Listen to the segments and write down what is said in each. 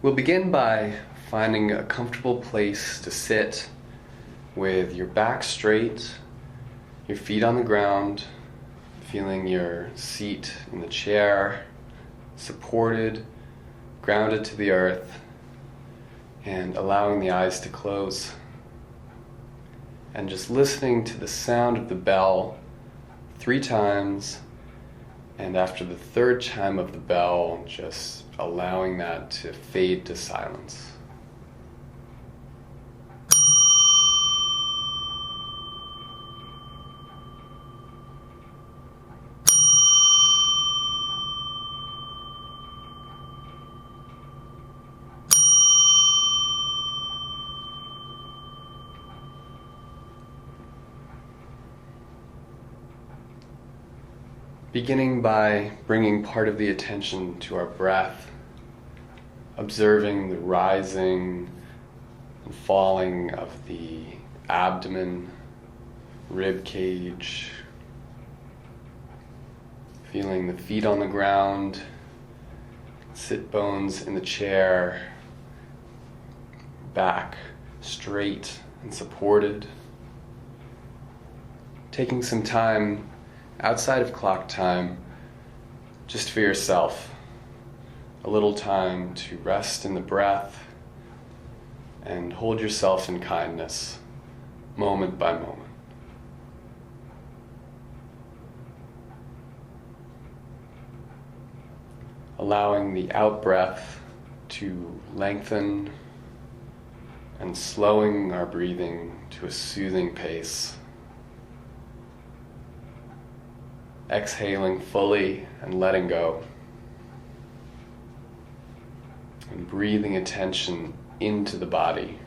We'll begin by finding a comfortable place to sit with your back straight, your feet on the ground, feeling your seat in the chair supported, grounded to the earth, and allowing the eyes to close. And just listening to the sound of the bell 3 times, and after the 3rd time of the bell, just allowing that to fade to silence. Beginning by bringing part of the attention to our breath, observing the rising and falling of the abdomen, rib cage, feeling the feet on the ground, sit bones in the chair, back straight and supported. Taking some time outside of clock time, just for yourself, a little time to rest in the breath and hold yourself in kindness, moment by moment. Allowing the out-breath to lengthen and slowing our breathing to a soothing pace. Exhaling fully and letting go. And breathing attention into the body.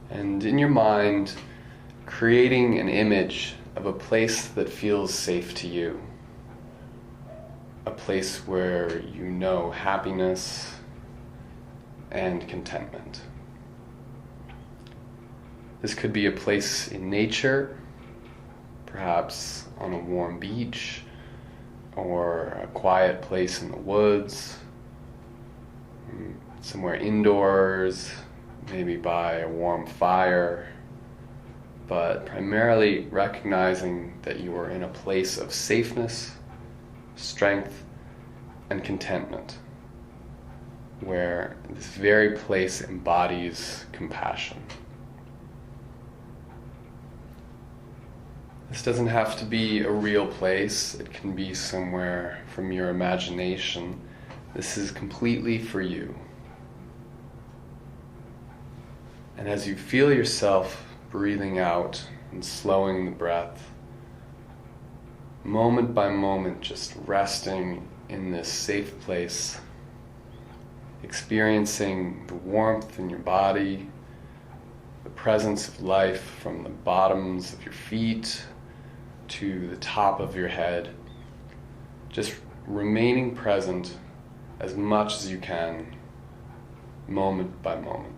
And in your mind, creating an image of a place that feels safe to you. A place where you know happiness and contentment. This could be a place in nature, perhaps on a warm beach, or a quiet place in the woods, somewhere indoors, maybe by a warm fire, but primarily recognizing that you are in a place of safeness, strength, and contentment, where this very place embodies compassion. This doesn't have to be a real place. It can be somewhere from your imagination. This is completely for you. And as you feel yourself breathing out and slowing the breath, moment by moment, just resting in this safe place, experiencing the warmth in your body, the presence of life from the bottoms of your feet to the top of your head, just remaining present as much as you can, moment by moment.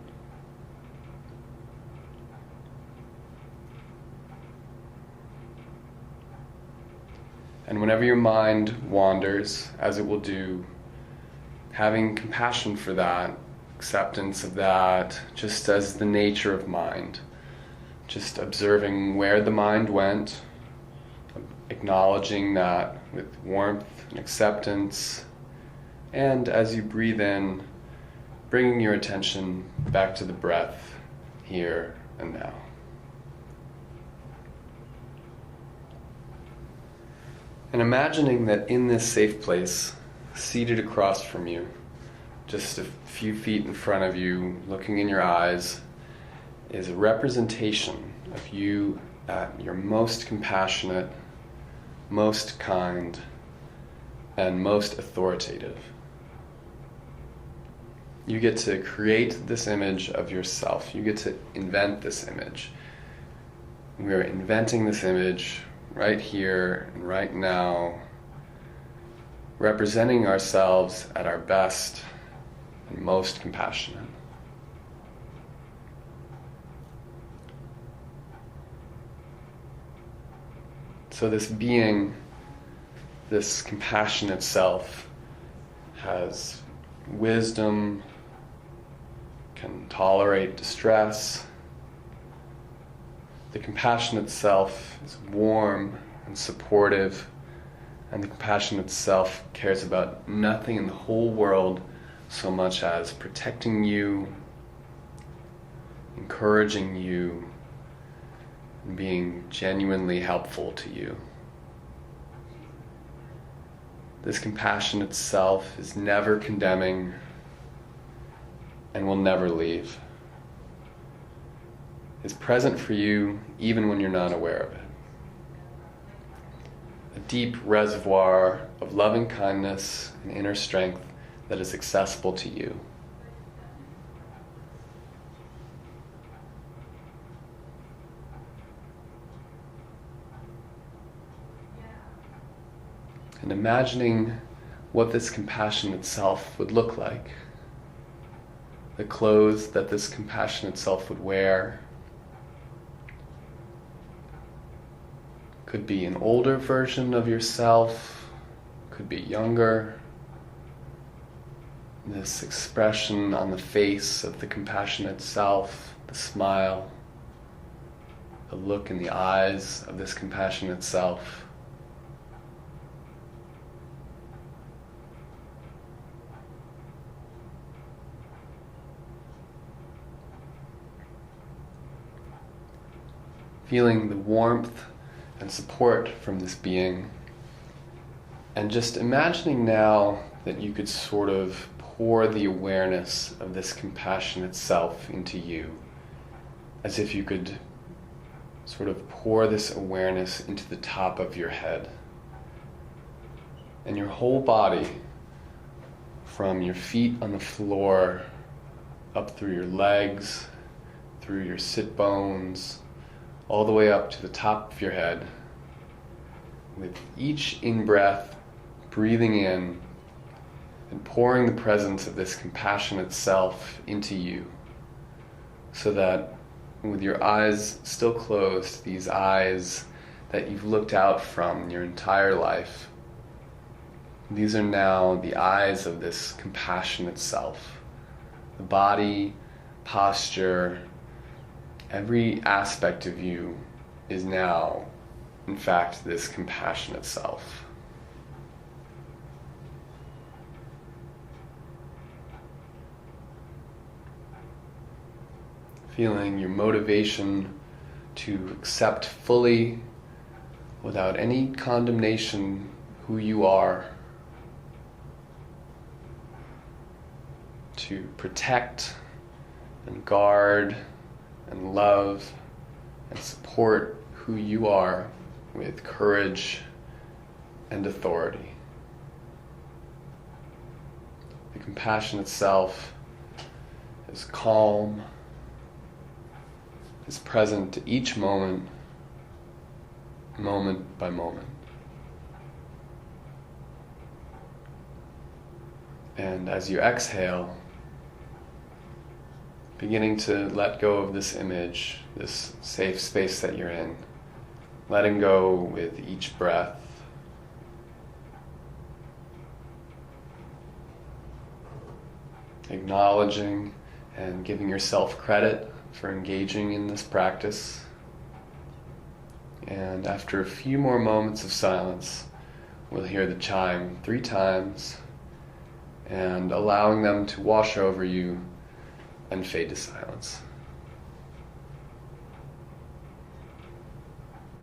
And whenever your mind wanders, as it will do, having compassion for that, acceptance of that, just as the nature of mind. Just observing where the mind went, acknowledging that with warmth and acceptance, and as you breathe in, bringing your attention back to the breath here and now. And imagining that in this safe place, seated across from you, just a few feet in front of you, looking in your eyes, is a representation of you at your most compassionate, most kind, and most authoritative. You get to create this image of yourself. You get to invent this image. We're inventing this image right here and right now, representing ourselves at our best and most compassionate. So this being, this compassionate self, has wisdom, can tolerate distress. The compassionate self is warm and supportive, and the compassionate self cares about nothing in the whole world so much as protecting you, encouraging you, and being genuinely helpful to you. This compassionate self is never condemning and will never leave. It's present for you even when you're not aware of it. A deep reservoir of loving kindness and inner strength that is accessible to you. And imagining what this compassionate self would look like. The clothes that this compassionate self would wear. Could be an older version of yourself, could be younger. This expression on the face of the compassionate self, the smile, the look in the eyes of this compassionate self. Feeling the warmth and support from this being, and just imagining now that you could sort of pour the awareness of this compassionate self into you, as if you could sort of pour this awareness into the top of your head, and your whole body, from your feet on the floor, up through your legs, through your sit bones, all the way up to the top of your head. With each in-breath, breathing in and pouring the presence of this compassionate self into you, so that with your eyes still closed, these eyes that you've looked out from your entire life, these are now the eyes of this compassionate self. The body, posture, every aspect of you is now, in fact, this compassionate self. Feeling your motivation to accept fully, without any condemnation, who you are, to protect and guard and love and support who you are with courage and authority. The compassionate self is calm, is present to each moment, moment by moment. And as you exhale, beginning to let go of this image, this safe space that you're in, letting go with each breath. Acknowledging and giving yourself credit for engaging in this practice. And after a few more moments of silence, we'll hear the chime 3 times, and allowing them to wash over you and fade to silence.